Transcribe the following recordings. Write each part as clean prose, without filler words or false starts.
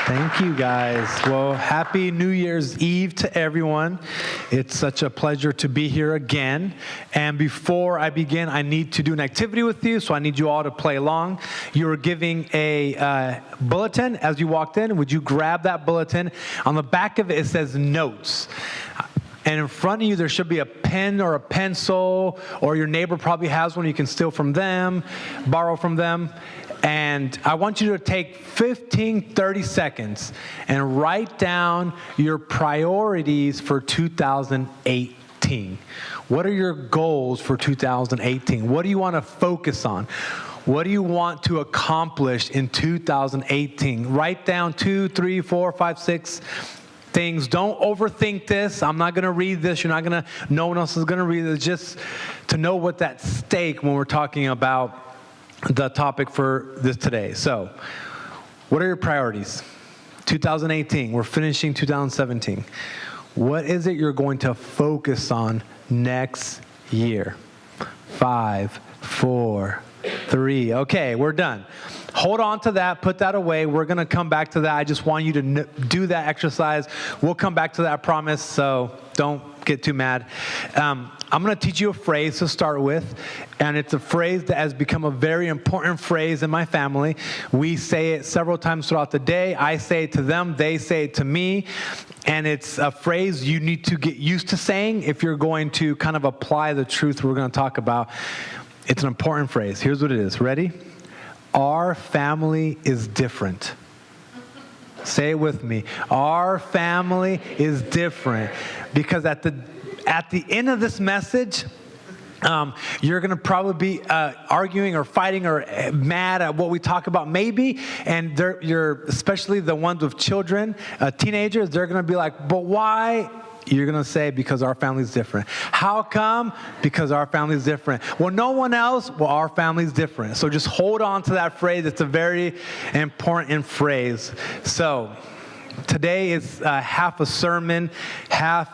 Thank you, guys. Well, happy New Year's Eve to everyone. It's such a pleasure to be here again. And before I begin, I need to do an activity with you, so I need you all to play along. You were giving a bulletin as you walked in. Would you grab that bulletin? On the back of it, it says notes. And in front of you, there should be a pen or a pencil, or your neighbor probably has one. You can steal from them, borrow from them. And I want you to take 30 seconds and write down your priorities for 2018. What are your goals for 2018? What do you want to focus on? What do you want to accomplish in 2018? Write down 2, 3, 4, 5, 6 things. Don't overthink this. I'm not going to read this. No one else is going to read it. Just to know what's at stake when we're talking about the topic for this today. So, what are your priorities? 2018. We're finishing 2017. What is it you're going to focus on next year? 5, 4, 3. Okay, we're done. Hold on to that. Put that away. We're going to come back to that. I just want you to do that exercise. We'll come back to that, I promise, so don't get too mad. I'm going to teach you a phrase to start with, and it's a phrase that has become a very important phrase in my family. We say it several times throughout the day. I say it to them. They say it to me, and it's a phrase you need to get used to saying if you're going to kind of apply the truth we're going to talk about. It's an important phrase. Here's what it is. Ready? Our family is different. Say it with me. Our family is different. Because at the end of this message, you're going to probably be arguing or fighting or mad at what we talk about, maybe. And you're, especially the ones with children, teenagers, they're going to be like, but why? You're going to say, because our family's different. How come? Because our family's different. Well, no one else? Well, our family's different. So just hold on to that phrase. It's a very important phrase. So today is half a sermon, half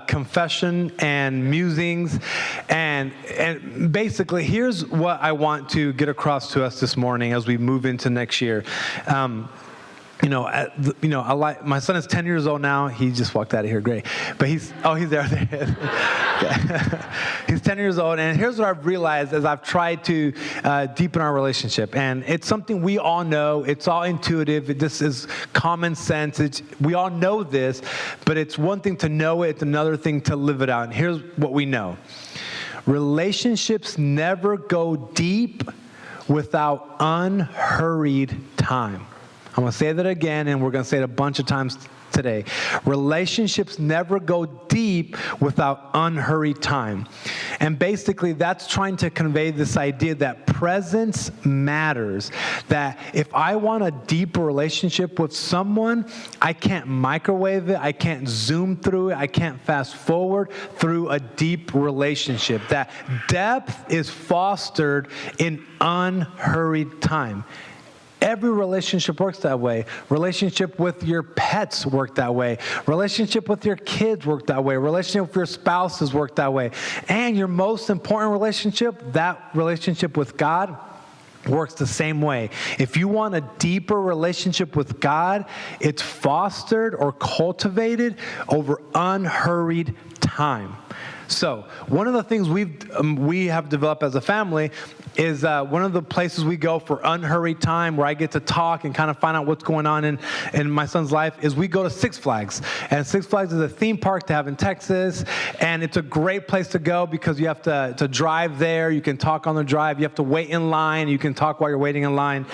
confession and musings. And basically, here's what I want to get across to us this morning as we move into next year. I like, my son is 10 years old now. He just walked out of here. Great. But he's there. He's 10 years old. And here's what I've realized as I've tried to deepen our relationship. And it's something we all know. It's all intuitive. This is common sense. We all know this, but it's one thing to know it. It's another thing to live it out. And here's what we know. Relationships never go deep without unhurried time. I'm going to say that again, and we're going to say it a bunch of times today. Relationships never go deep without unhurried time. And basically, that's trying to convey this idea that presence matters. That if I want a deeper relationship with someone, I can't microwave it. I can't zoom through it. I can't fast forward through a deep relationship. That depth is fostered in unhurried time. Every relationship works that way. Relationship with your pets work that way. Relationship with your kids work that way. Relationship with your spouses work that way. And your most important relationship, that relationship with God, works the same way. If you want a deeper relationship with God, it's fostered or cultivated over unhurried time. So one of the things we have developed as a family is one of the places we go for unhurried time where I get to talk and kind of find out what's going on in my son's life is we go to Six Flags. And Six Flags is a theme park to have in Texas. And it's a great place to go because you have to drive there. You can talk on the drive. You have to wait in line. You can talk while you're waiting in line.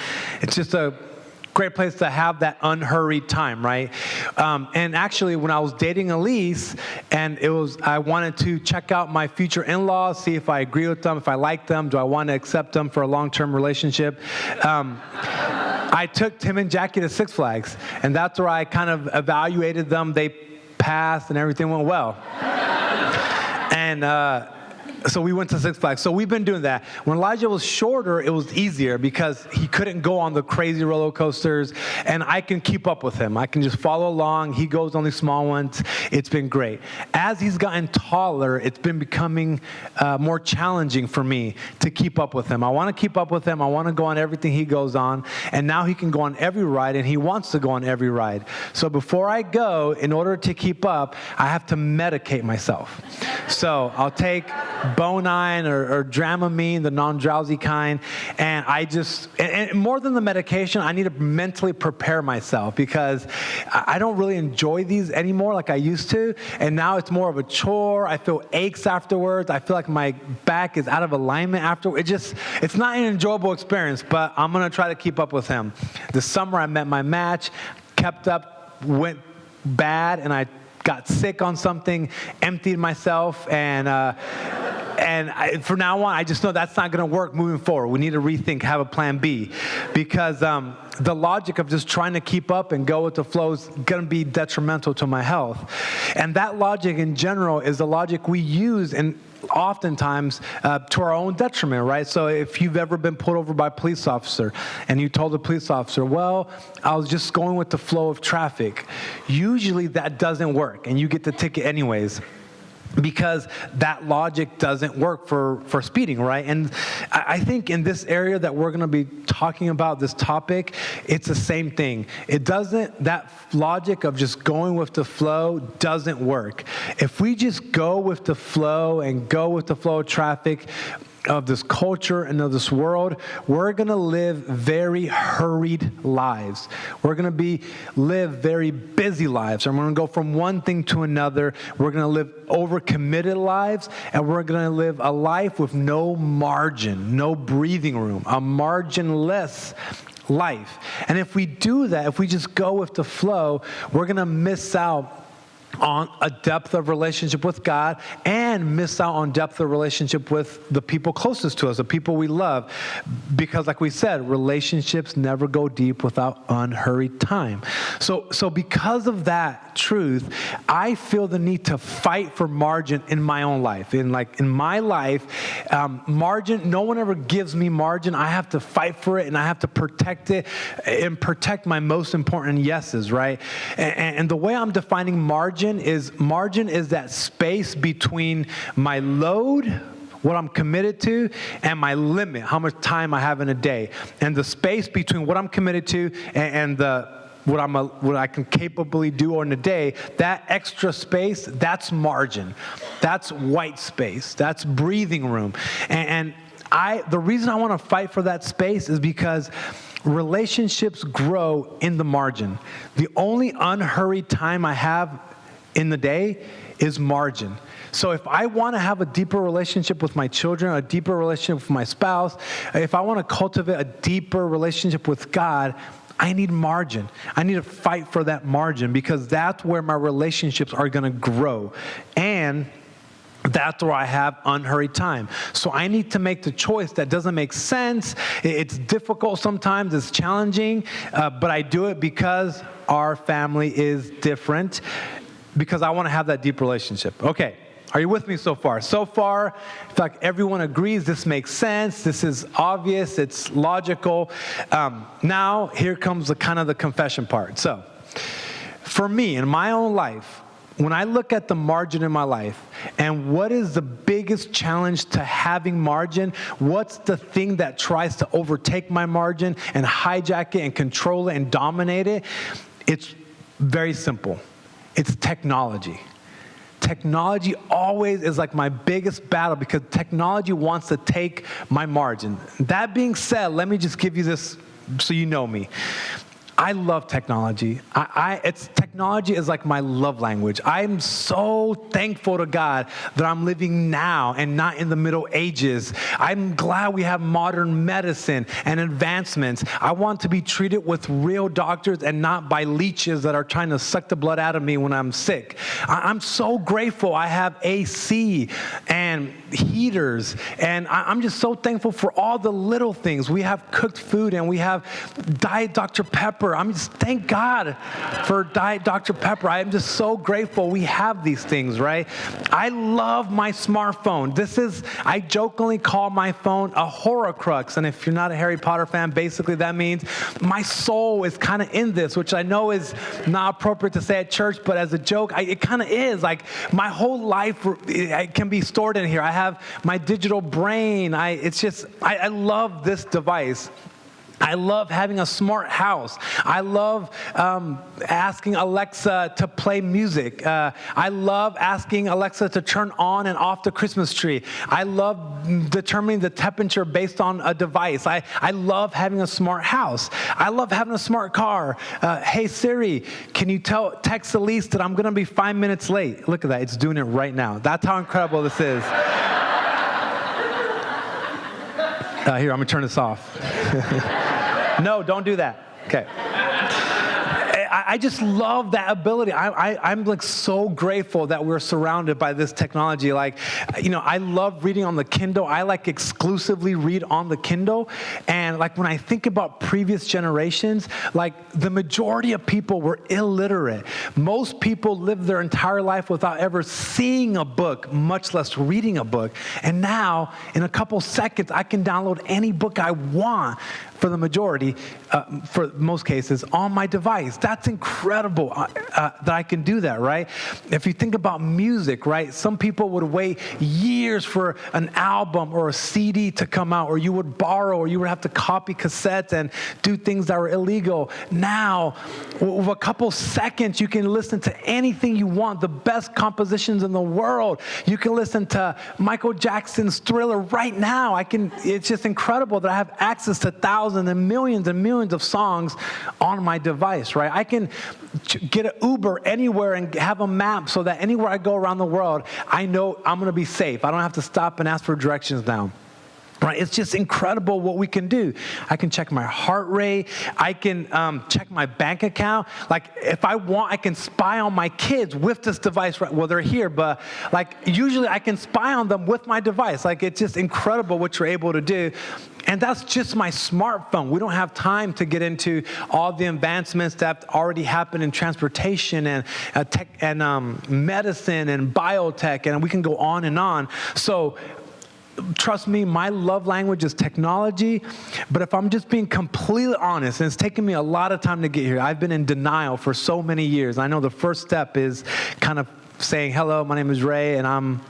It's just a great place to have that unhurried time, right? And actually, when I was dating Elise, and I wanted to check out my future in-laws, see if I agree with them, if I like them, do I want to accept them for a long-term relationship? I took Tim and Jackie to Six Flags, and that's where I kind of evaluated them. They passed, and everything went well. And So we went to Six Flags. So we've been doing that. When Elijah was shorter, it was easier because he couldn't go on the crazy roller coasters, and I can keep up with him. I can just follow along. He goes on these small ones. It's been great. As he's gotten taller, it's been becoming more challenging for me to keep up with him. I want to keep up with him. I want to go on everything he goes on, and now he can go on every ride, and he wants to go on every ride. So before I go, in order to keep up, I have to medicate myself. So I'll take Bonine or Dramamine, the non-drowsy kind, and and more than the medication, I need to mentally prepare myself because I don't really enjoy these anymore like I used to, and now it's more of a chore. I feel aches afterwards. I feel like my back is out of alignment afterwards. It's not an enjoyable experience, but I'm going to try to keep up with him. This summer, I met my match, kept up, went bad, and I got sick on something, emptied myself, and from now on, I just know that's not going to work moving forward. We need to rethink, have a plan B, because the logic of just trying to keep up and go with the flow is going to be detrimental to my health. And that logic in general is the logic we use and oftentimes to our own detriment, right? So if you've ever been pulled over by a police officer and you told the police officer, well, I was just going with the flow of traffic, usually that doesn't work and you get the ticket anyways, because that logic doesn't work for speeding, right? And I think in this area that we're going to be talking about, this topic, it's the same thing. That logic of just going with the flow doesn't work. If we just go with the flow and go with the flow of traffic, of this culture and of this world, we're going to live very hurried lives. We're going to live very busy lives. And we're going to go from one thing to another. We're going to live overcommitted lives, and we're going to live a life with no margin, no breathing room, a marginless life. And if we do that, if we just go with the flow, we're going to miss out on a depth of relationship with God and miss out on depth of relationship with the people closest to us, the people we love. Because like we said, relationships never go deep without unhurried time. So because of that truth, I feel the need to fight for margin in my own life. In my life, margin, no one ever gives me margin. I have to fight for it and I have to protect it and protect my most important yeses, right? And the way I'm defining margin is that space between my load, what I'm committed to, and my limit, how much time I have in a day. And the space between what I'm committed to and what I can capably do in a day, that extra space, that's margin. That's white space. That's breathing room. And the reason I want to fight for that space is because relationships grow in the margin. The only unhurried time I have in the day is margin. So if I want to have a deeper relationship with my children, a deeper relationship with my spouse, if I want to cultivate a deeper relationship with God, I need margin. I need to fight for that margin because that's where my relationships are going to grow. And that's where I have unhurried time. So I need to make the choice that doesn't make sense. It's difficult sometimes. It's challenging. But I do it because our family is different, because I want to have that deep relationship. Okay. Are you with me so far? So far, in fact, everyone agrees this makes sense. This is obvious. It's logical. Now, here comes the confession part. So, for me, in my own life, when I look at the margin in my life and what is the biggest challenge to having margin, what's the thing that tries to overtake my margin and hijack it and control it and dominate it, it's very simple. It's technology. Technology always is like my biggest battle because technology wants to take my margin. That being said, let me just give you this so you know me. I love technology. Technology is like my love language. I'm so thankful to God that I'm living now and not in the Middle Ages. I'm glad we have modern medicine and advancements. I want to be treated with real doctors and not by leeches that are trying to suck the blood out of me when I'm sick. I'm so grateful I have AC and heaters, and I'm just so thankful for all the little things. We have cooked food and we have Diet Dr. Pepper. Thank God for Diet Dr. Pepper. I'm just so grateful we have these things, right? I love my smartphone. I jokingly call my phone a Horcrux. And if you're not a Harry Potter fan, basically that means my soul is kind of in this, which I know is not appropriate to say at church, but as a joke, it kind of is. Like my whole life it can be stored in here. I have my digital brain. I love this device. I love having a smart house. I love asking Alexa to play music. I love asking Alexa to turn on and off the Christmas tree. I love determining the temperature based on a device. I love having a smart house. I love having a smart car. Hey Siri, can you text Elise that I'm going to be 5 minutes late? Look at that. It's doing it right now. That's how incredible this is. Here, I'm going to turn this off. No, don't do that. Okay. I just love that ability. I'm like so grateful that we're surrounded by this technology. Like, I love reading on the Kindle. I like exclusively read on the Kindle. And like when I think about previous generations, like the majority of people were illiterate. Most people lived their entire life without ever seeing a book, much less reading a book. And now, in a couple seconds, I can download any book I want for the majority, for most cases, on my device. That's incredible that I can do that, right? If you think about music, right? Some people would wait years for an album or a CD to come out, or you would borrow, or you would have to copy cassettes and do things that were illegal. Now, with a couple seconds, you can listen to anything you want, the best compositions in the world. You can listen to Michael Jackson's Thriller right now. It's just incredible that I have access to thousands and millions of songs on my device, right? I can get an Uber anywhere and have a map so that anywhere I go around the world, I know I'm going to be safe. I don't have to stop and ask for directions now. Right? It's just incredible what we can do. I can check my heart rate. I can check my bank account. Like if I want, I can spy on my kids with this device. Right? Well, they're here, but like usually I can spy on them with my device. Like it's just incredible what you're able to do. And that's just my smartphone. We don't have time to get into all the advancements that already happen in transportation and tech and medicine and biotech, and we can go on and on. So trust me, my love language is technology, but if I'm just being completely honest, and it's taken me a lot of time to get here, I've been in denial for so many years. I know the first step is kind of saying, hello, my name is Ray, and I'm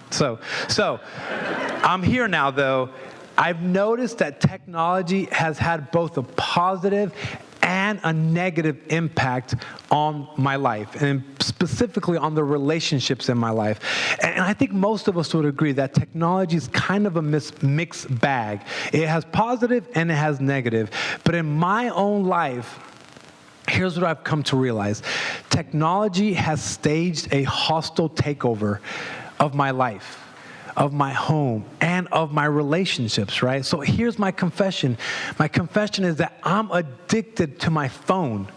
here now, though. I've noticed that technology has had both a positive and a negative impact on my life, and specifically on the relationships in my life. And I think most of us would agree that technology is kind of a mixed bag. It has positive and it has negative. But in my own life, here's what I've come to realize. Technology has staged a hostile takeover of my life, of my home, and of my relationships, right? So here's my confession. My confession is that I'm addicted to my phone.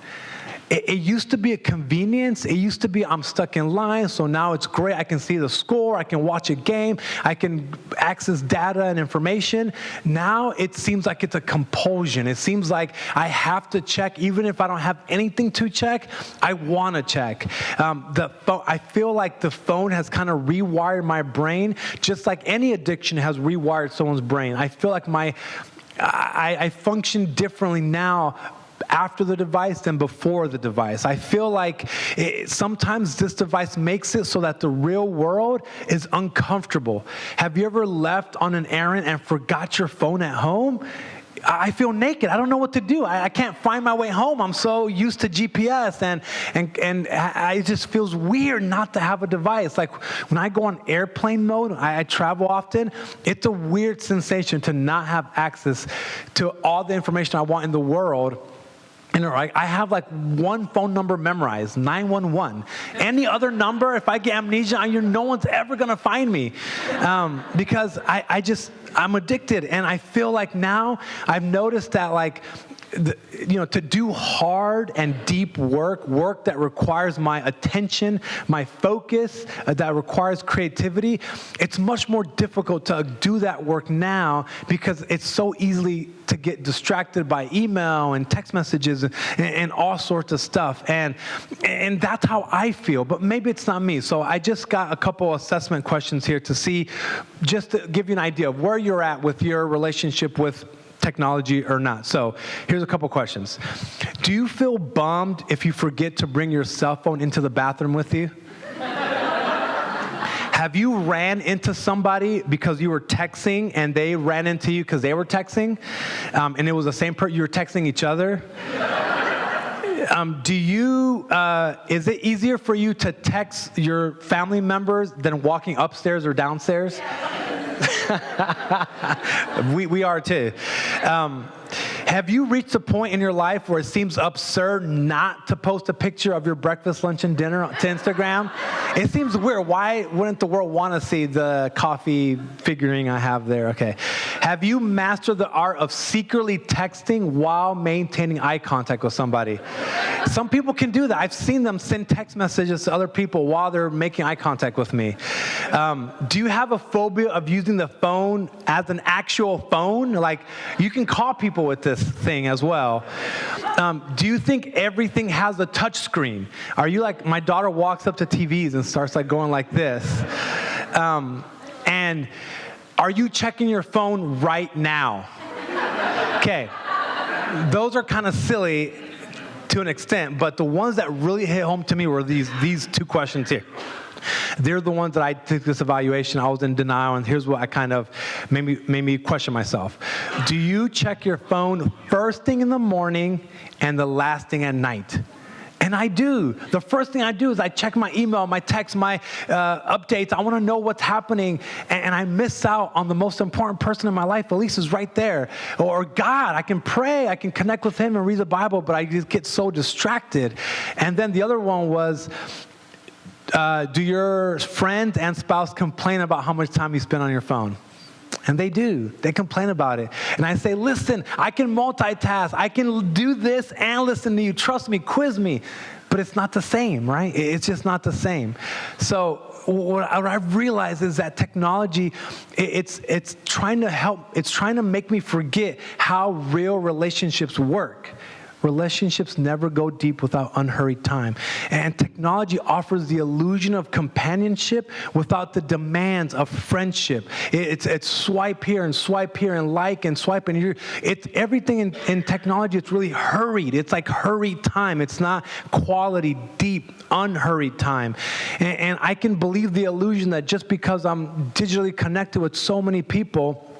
It used to be a convenience. It used to be I'm stuck in line, so now it's great. I can see the score. I can watch a game. I can access data and information. Now it seems like it's a compulsion. It seems like I have to check, even if I don't have anything to check, I want to check. I feel like the phone has kind of rewired my brain, just like any addiction has rewired someone's brain. I feel like I function differently now after the device than before the device. I feel like sometimes this device makes it so that the real world is uncomfortable. Have you ever left on an errand and forgot your phone at home? I feel naked. I don't know what to do. I can't find my way home. I'm so used to GPS, and it just feels weird not to have a device. Like when I go on airplane mode, I travel often, it's a weird sensation to not have access to all the information I want in the world. I have like one phone number memorized, 911. Any other number, if I get amnesia, no one's ever going to find me because I'm addicted. And I feel like now I've noticed that like to do hard and deep work that requires my attention, my focus, that requires creativity, it's much more difficult to do that work now because it's so easily to get distracted by email and text messages and all sorts of stuff. And that's how I feel, but maybe it's not me. So I just got a couple assessment questions here to see, just to give you an idea of where you're at with your relationship with technology or not. So here's a couple questions. Do you feel bummed if you forget to bring your cell phone into the bathroom with you? Have you ran into somebody because you were texting and they ran into you because they were texting? And it was the same person, you were texting each other? Is it easier for you to text your family members than walking upstairs or downstairs? We are too. Have you reached a point in your life where it seems absurd not to post a picture of your breakfast, lunch, and dinner to Instagram? It seems weird. Why wouldn't the world want to see the coffee figurine I have there? Okay. Have you mastered the art of secretly texting while maintaining eye contact with somebody? Some people can do that. I've seen them send text messages to other people while they're making eye contact with me. Do you have a phobia of using the phone as an actual phone? Like, you can call people with this thing as well. Do you think everything has a touch screen? Are you like, my daughter walks up to TVs and starts like going like this? And are you checking your phone right now? Okay, those are kind of silly to an extent, but the ones that really hit home to me were these two questions here. They're the ones that I took this evaluation. I was in denial, and here's what I kind of made me question myself. Do you check your phone first thing in the morning and the last thing at night? And I do. The first thing I do is I check my email, my text, my updates. I want to know what's happening, and I miss out on the most important person in my life. Elise is right there. Or God, I can pray, I can connect with him and read the Bible, but I just get so distracted. And then the other one was, do your friends and spouse complain about how much time you spend on your phone? And they do. They complain about it. And I say, listen, I can multitask. I can do this and listen to you. Trust me, quiz me. But it's not the same, right? It's just not the same. So what I realize is that technology, it's trying to help. It's trying to make me forget how real relationships work. Relationships never go deep without unhurried time. And technology offers the illusion of companionship without the demands of friendship. It's swipe here and like and swipe. And it's everything in technology, it's really hurried. It's like hurried time. It's not quality, deep, unhurried time. And I can believe the illusion that just because I'm digitally connected with so many people,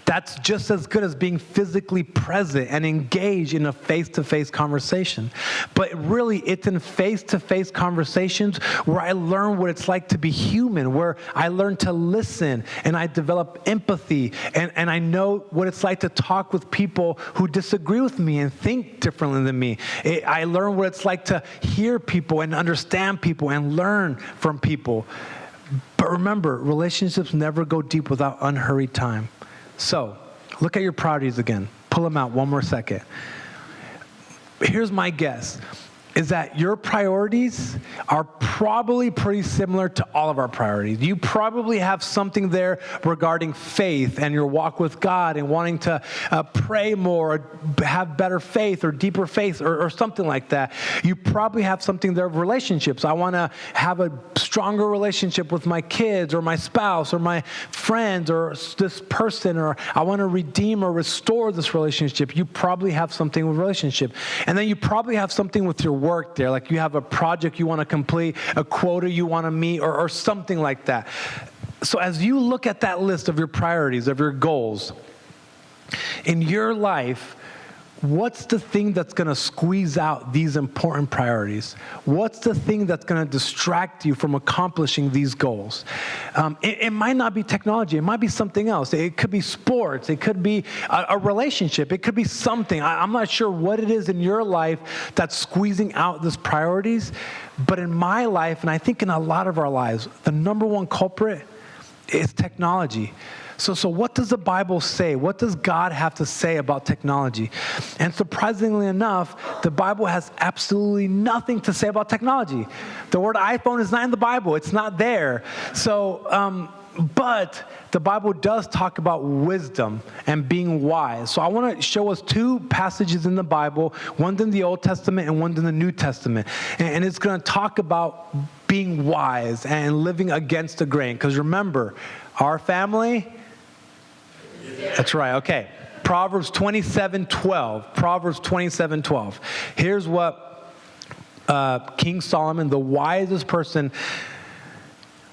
that's just as good as being physically present and engaged in a face-to-face conversation. But really, it's in face-to-face conversations where I learn what it's like to be human, where I learn to listen and I develop empathy, and I know what it's like to talk with people who disagree with me and think differently than me. I learn what it's like to hear people and understand people and learn from people. But remember, relationships never go deep without unhurried time. So, look at your priorities again. Pull them out one more second. Here's my guess, is that your priorities are probably pretty similar to all of our priorities. You probably have something there regarding faith and your walk with God and wanting to pray more, or have better faith or deeper faith or something like that. You probably have something there of relationships. I want to have a stronger relationship with my kids or my spouse or my friends or this person, or I want to redeem or restore this relationship. You probably have something with relationship. And then you probably have something with your work there, like you have a project you want to complete, a quota you want to meet, or something like that. So as you look at that list of your priorities, of your goals, in your life, what's the thing that's going to squeeze out these important priorities? What's the thing that's going to distract you from accomplishing these goals? It might not be technology. It might be something else. It could be sports. It could be a relationship. It could be something. I'm not sure what it is in your life that's squeezing out these priorities. But in my life, and I think in a lot of our lives, the number one culprit is technology. So what does the Bible say? What does God have to say about technology? And surprisingly enough, the Bible has absolutely nothing to say about technology. The word iPhone is not in the Bible. It's not there. So, but the Bible does talk about wisdom and being wise. So I want to show us two passages in the Bible, one in the Old Testament and one in the New Testament. And it's going to talk about being wise and living against the grain. Because remember, our family... That's right, okay. Proverbs 27:12. Proverbs 27:12. Here's what King Solomon, the wisest person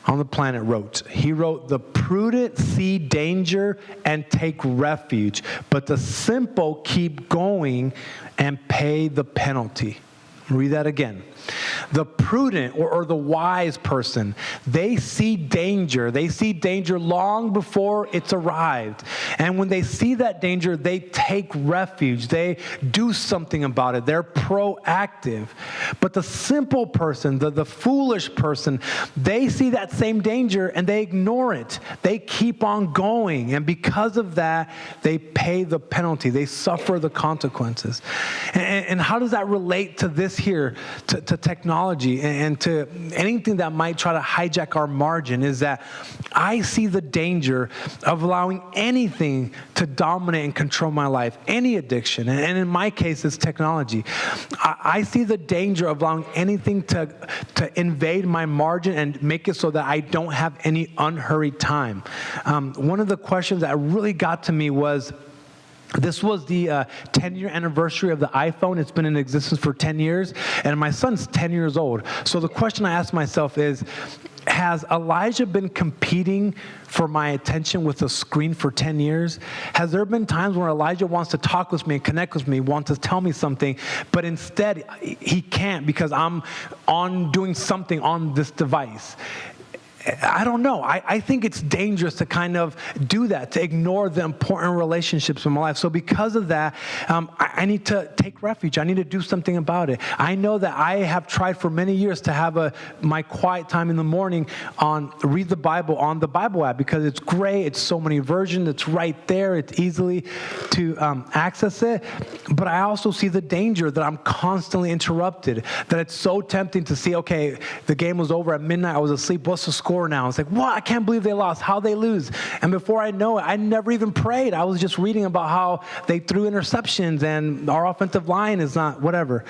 on the planet, wrote. He wrote, "The prudent see danger and take refuge, but the simple keep going and pay the penalty." Read that again. The prudent or the wise person, they see danger. They see danger long before it's arrived. And when they see that danger, they take refuge. They do something about it. They're proactive. But the simple person, the foolish person, they see that same danger and they ignore it. They keep on going. And because of that, they pay the penalty. They suffer the consequences. And how does that relate to this here, to technology and to anything that might try to hijack our margin? Is that I see the danger of allowing anything to dominate and control my life, any addiction. And in my case, it's technology. I see the danger of allowing anything to invade my margin and make it so that I don't have any unhurried time. One of the questions that really got to me was, this was the 10-year anniversary of the iPhone. It's been in existence for 10 years, and my son's 10 years old. So the question I asked myself is, has Elijah been competing for my attention with a screen for 10 years? Has there been times where Elijah wants to talk with me and connect with me, wants to tell me something, but instead he can't because I'm on doing something on this device? I don't know. I think it's dangerous to kind of do that, to ignore the important relationships in my life. So because of that, I need to take refuge. I need to do something about it. I know that I have tried for many years to have my quiet time in the morning read the Bible on the Bible app, because it's great. It's so many versions. It's right there. It's easily to access it. But I also see the danger that I'm constantly interrupted, that it's so tempting to see, okay, the game was over at midnight. I was asleep. What's the score now? It's like, what? I can't believe they lost. How'd they lose? And before I know it, I never even prayed. I was just reading about how they threw interceptions and our offensive line is not whatever.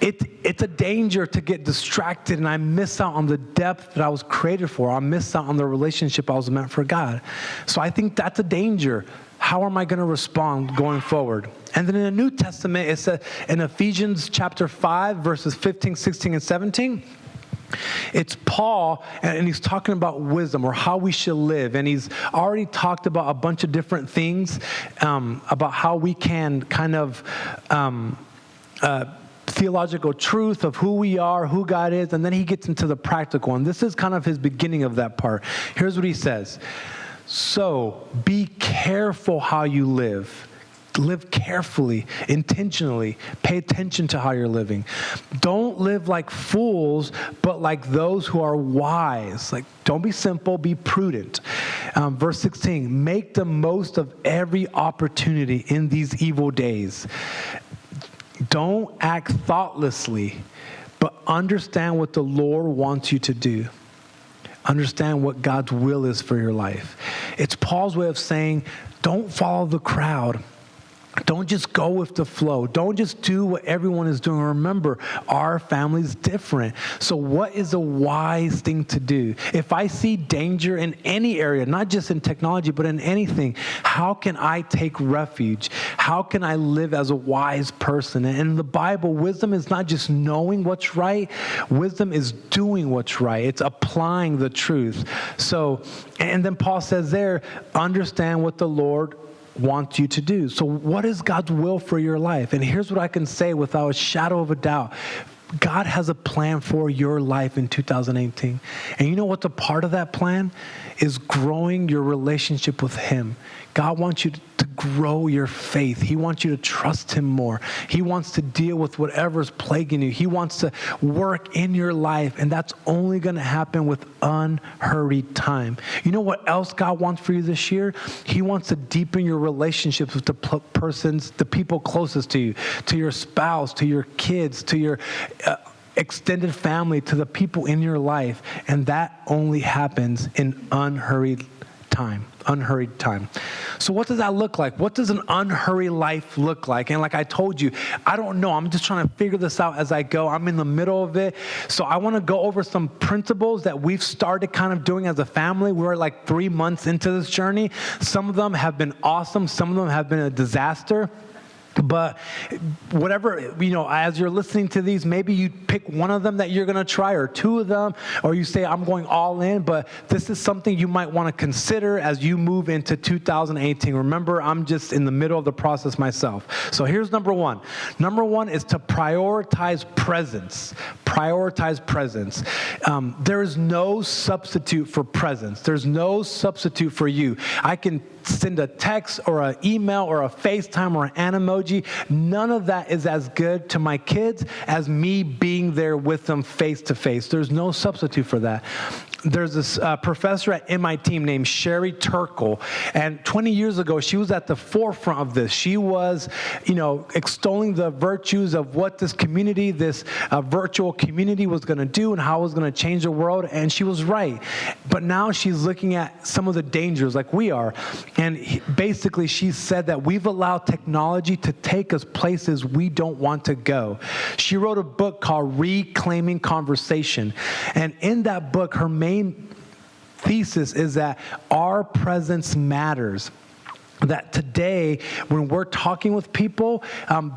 It's a danger to get distracted, and I miss out on the depth that I was created for. I miss out on the relationship I was meant for God. So I think that's a danger. How am I going to respond going forward? And then in the New Testament, it says in Ephesians chapter 5, verses 15, 16, and 17, it's Paul, and he's talking about wisdom or how we should live. And he's already talked about a bunch of different things about how we can kind of theological truth of who we are, who God is, and then he gets into the practical. And this is kind of his beginning of that part. Here's what he says. So be careful how you live. Live carefully, intentionally. Pay attention to how you're living. Don't live like fools, but like those who are wise. Like, don't be simple, be prudent. Verse 16, make the most of every opportunity in these evil days. Don't act thoughtlessly, but understand what the Lord wants you to do. Understand what God's will is for your life. It's Paul's way of saying, don't follow the crowd. Don't just go with the flow. Don't just do what everyone is doing. Remember, our family's different. So what is a wise thing to do? If I see danger in any area, not just in technology, but in anything, how can I take refuge? How can I live as a wise person? And in the Bible, wisdom is not just knowing what's right. Wisdom is doing what's right. It's applying the truth. So, and then Paul says there, understand what the Lord wants you to do. So what is God's will for your life? And here's what I can say without a shadow of a doubt. God has a plan for your life in 2018. And you know what's a part of that plan? Is growing your relationship with him. God wants you to grow your faith. He wants you to trust him more. He wants to deal with whatever's plaguing you. He wants to work in your life, and that's only going to happen with unhurried time. You know what else God wants for you this year? He wants to deepen your relationships with the people closest to you, to your spouse, to your kids, to your extended family, to the people in your life, and that only happens in unhurried time. Unhurried time. So what does that look like? What does an unhurried life look like? And like I told you, I don't know. I'm just trying to figure this out as I go. I'm in the middle of it. So I want to go over some principles that we've started kind of doing as a family. We're like 3 months into this journey. Some of them have been awesome. Some of them have been a disaster. But whatever, as you're listening to these, maybe you pick one of them that you're going to try, or two of them, or you say, I'm going all in. But this is something you might want to consider as you move into 2018. Remember, I'm just in the middle of the process myself. So here's number one. Number one is to prioritize presence. Prioritize presence. There is no substitute for presence. There's no substitute for you. I can send a text or an email or a FaceTime or an emoji. None of that is as good to my kids as me being there with them face to face. There's no substitute for that. There's this professor at MIT named Sherry Turkle, and 20 years ago, she was at the forefront of this. She was, extolling the virtues of what this community, this virtual community was going to do and how it was going to change the world, and she was right. But now she's looking at some of the dangers like we are, and basically she said that we've allowed technology to take us places we don't want to go. She wrote a book called Reclaiming Conversation, and in that book, her main thesis is that our presence matters. That today, when we're talking with people,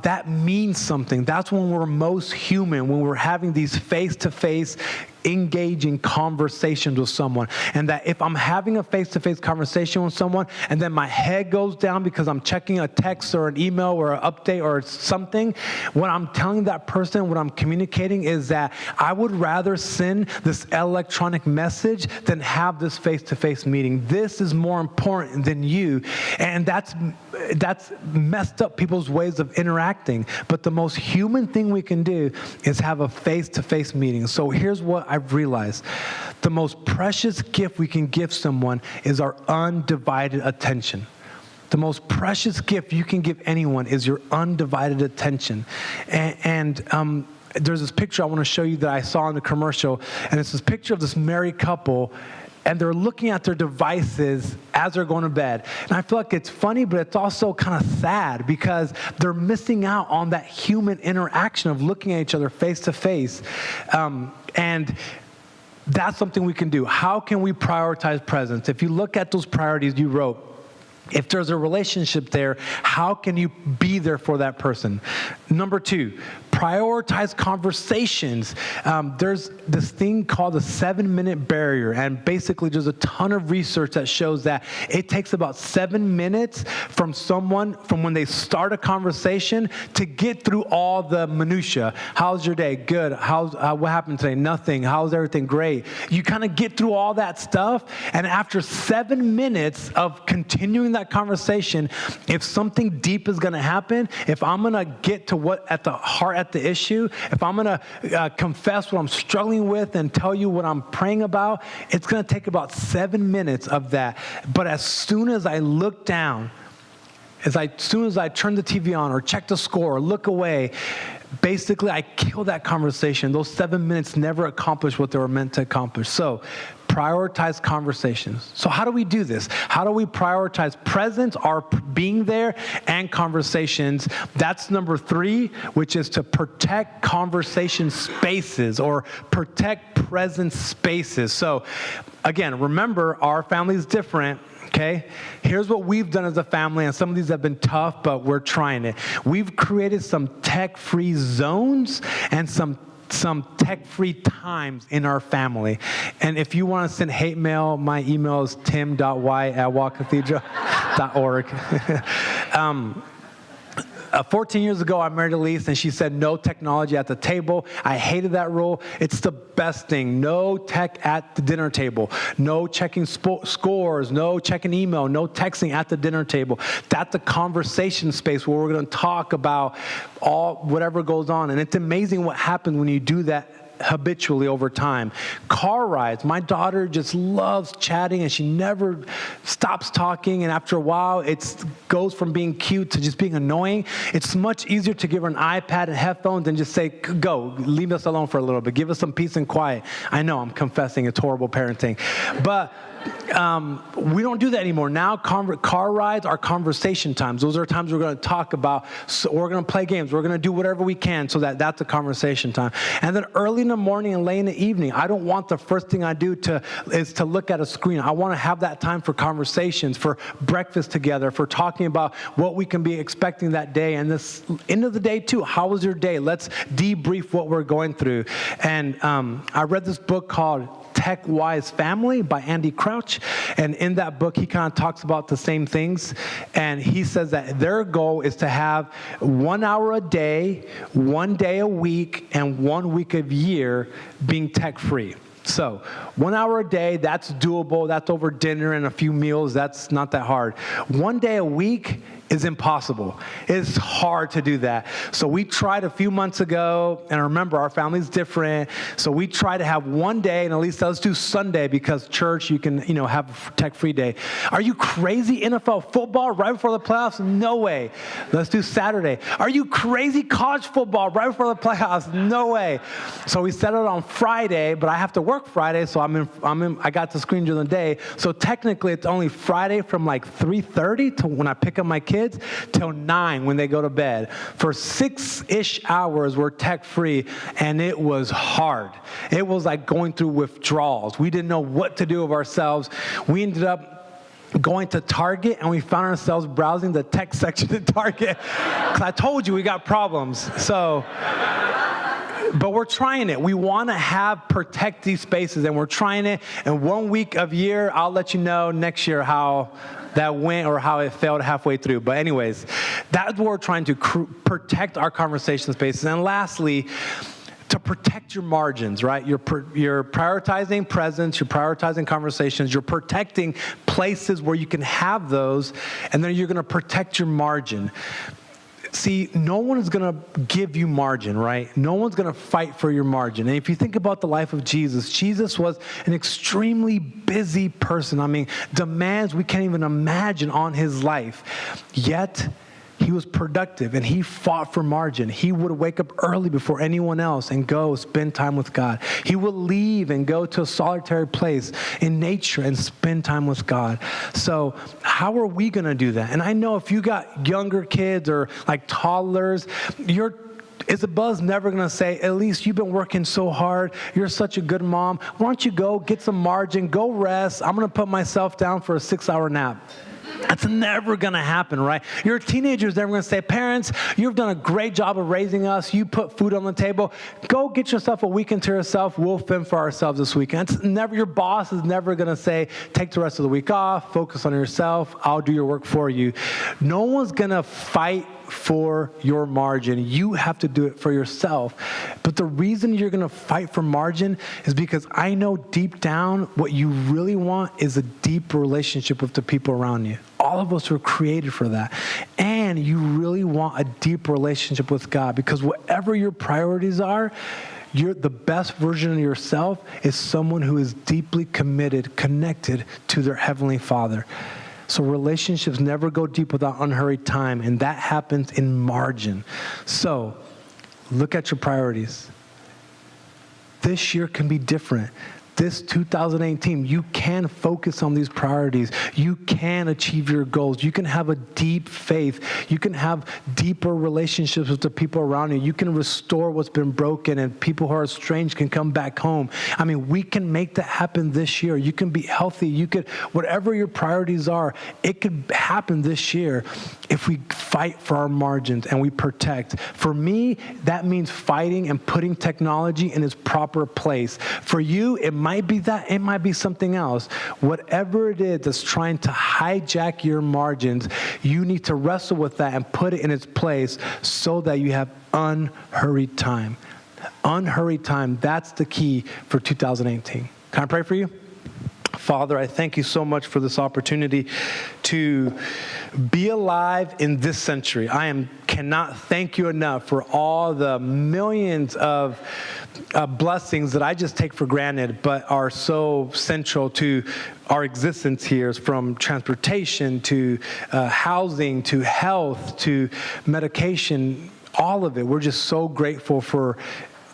that means something. That's when we're most human, when we're having these face-to-face engaging conversations with someone. And that if I'm having a face-to-face conversation with someone and then my head goes down because I'm checking a text or an email or an update or something, what I'm telling that person, what I'm communicating is that I would rather send this electronic message than have this face-to-face meeting. This is more important than you. And that's messed up people's ways of interacting. But the most human thing we can do is have a face-to-face meeting. So here's what I've realized. The most precious gift we can give someone is our undivided attention. The most precious gift you can give anyone is your undivided attention. And there's this picture I want to show you that I saw in the commercial, and it's this picture of this married couple, and they're looking at their devices as they're going to bed. And I feel like it's funny, but it's also kind of sad because they're missing out on that human interaction of looking at each other face to face. And that's something we can do. How can we prioritize presence? If you look at those priorities you wrote, if there's a relationship there, how can you be there for that person? Number two, prioritize conversations. There's this thing called the 7-minute barrier, and basically there's a ton of research that shows that it takes about 7 minutes from when they start a conversation to get through all the minutia. How's your day? Good. What happened today? Nothing. How's everything? Great. You kind of get through all that stuff, and after 7 minutes of continuing that conversation, if something deep is going to happen, if I'm going to get to what at the heart at the issue, if I'm going to confess what I'm struggling with and tell you what I'm praying about, it's going to take about 7 minutes of that. But as soon as I look down, as soon as I turn the TV on or check the score or look away, basically I kill that conversation. Those 7 minutes never accomplish what they were meant to accomplish. So prioritize conversations. So how do we do this? How do we prioritize presence, our being there, and conversations? That's number 3, which is to protect conversation spaces or protect presence spaces. So again, remember, our family is different. Okay, here's what we've done as a family, and some of these have been tough, but we're trying it. We've created some tech-free zones and some tech-free times in our family. And if you want to send hate mail, my email is tim.y@wallcathedral.org. 14 years ago, I married Elise, and she said no technology at the table. I hated that rule. It's the best thing. No tech at the dinner table. No checking scores. No checking email. No texting at the dinner table. That's the conversation space where we're going to talk about whatever goes on. And it's amazing what happens when you do that habitually over time. Car rides. My daughter just loves chatting, and she never stops talking. And after a while, it goes from being cute to just being annoying. It's much easier to give her an iPad and headphones and just say, go, leave us alone for a little bit. Give us some peace and quiet. I know I'm confessing it's horrible parenting. But we don't do that anymore. Now car rides are conversation times. Those are times we're going to talk about, we're going to play games. We're going to do whatever we can so that's a conversation time. And then early in the morning and late in the evening, I don't want the first thing I do is to look at a screen. I want to have that time for conversations, for breakfast together, for talking about what we can be expecting that day. And this end of the day too, how was your day? Let's debrief what we're going through. And I read this book called Tech Wise Family by Andy Crouch. And in that book, he kind of talks about the same things. And he says that their goal is to have 1 hour a day, 1 day a week, and 1 week a year being tech free. So 1 hour a day, that's doable. That's over dinner and a few meals. That's not that hard. 1 day a week is impossible. It's hard to do that. So we tried a few months ago, and remember, our family's different. So we try to have 1 day, and at least let's do Sunday because church, you can, have a tech-free day. Are you crazy? NFL football right before the playoffs? No way. Let's do Saturday. Are you crazy? College football right before the playoffs? No way. So we set it on Friday, but I have to work Friday, so I got the screen during the day. So technically, it's only Friday from like 3:30 to when I pick up my kids till 9 when they go to bed. For 6-ish hours, we're tech-free, and it was hard. It was like going through withdrawals. We didn't know what to do of ourselves. We ended up going to Target, and we found ourselves browsing the tech section at Target because I told you we got problems. So, but we're trying it. We want to protect these spaces, and we're trying it. And 1 week of year, I'll let you know next year how that went or how it failed halfway through. But anyways, that's what we're trying to protect our conversation spaces. And lastly, to protect your margins, right? You're prioritizing presence, you're prioritizing conversations, you're protecting places where you can have those, and then you're going to protect your margin. See, no one is going to give you margin, right? No one's going to fight for your margin. And if you think about the life of Jesus, Jesus was an extremely busy person. I mean, demands we can't even imagine on his life. Yet, he was productive, and he fought for margin. He would wake up early before anyone else and go spend time with God. He would leave and go to a solitary place in nature and spend time with God. So how are we going to do that? And I know if you got younger kids or like toddlers, Isabella's never going to say, at least you've been working so hard. You're such a good mom. Why don't you go get some margin, go rest. I'm going to put myself down for a 6-hour nap. That's never going to happen, right? Your teenager's never going to say, parents, you've done a great job of raising us. You put food on the table. Go get yourself a weekend to yourself. We'll fend for ourselves this weekend. Your boss is never going to say, take the rest of the week off, focus on yourself. I'll do your work for you. No one's going to fight for your margin. You have to do it for yourself. But the reason you're going to fight for margin is because I know deep down what you really want is a deep relationship with the people around you. All of us were created for that. And you really want a deep relationship with God because whatever your priorities are, the best version of yourself is someone who is deeply committed, connected to their Heavenly Father. So relationships never go deep without unhurried time, and that happens in margin. So look at your priorities. This year can be different. This 2018, you can focus on these priorities. You can achieve your goals. You can have a deep faith. You can have deeper relationships with the people around you. You can restore what's been broken, and people who are estranged can come back home. I mean, we can make that happen this year. You can be healthy. Whatever your priorities are, it could happen this year if we fight for our margins and we protect. For me, that means fighting and putting technology in its proper place. For you, it might be that, it might be something else. Whatever it is that's trying to hijack your margins, you need to wrestle with that and put it in its place so that you have unhurried time. Unhurried time, that's the key for 2018. Can I pray for you? Father, I thank you so much for this opportunity to be alive in this century. Cannot thank you enough for all the millions of blessings that I just take for granted, but are so central to our existence here, from transportation to housing to health to medication, all of it. We're just so grateful for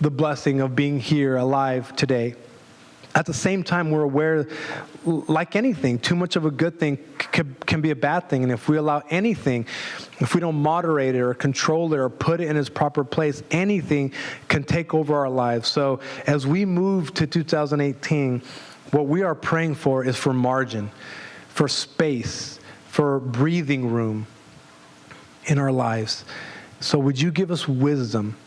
the blessing of being here alive today. At the same time, we're aware, like anything, too much of a good thing can be a bad thing. And if we allow anything, if we don't moderate it or control it or put it in its proper place, anything can take over our lives. So as we move to 2018, what we are praying for is for margin, for space, for breathing room in our lives. So would you give us wisdom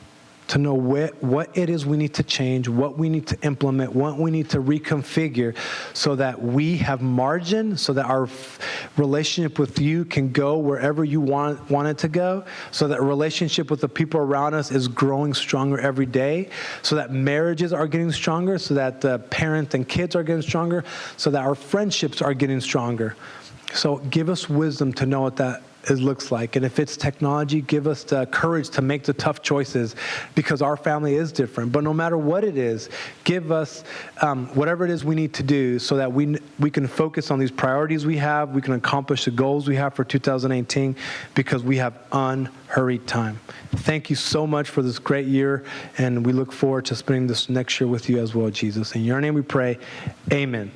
to know what it is we need to change, what we need to implement, what we need to reconfigure so that we have margin, so that our relationship with you can go wherever you want it to go, so that relationship with the people around us is growing stronger every day, so that marriages are getting stronger, so that parents and kids are getting stronger, so that our friendships are getting stronger. So give us wisdom to know what that looks like. And if it's technology, give us the courage to make the tough choices, because our family is different. But no matter what it is, give us whatever it is we need to do so that we can focus on these priorities we have, we can accomplish the goals we have for 2018, because we have unhurried time. Thank you so much for this great year, and we look forward to spending this next year with you as well, Jesus. In your name we pray, amen.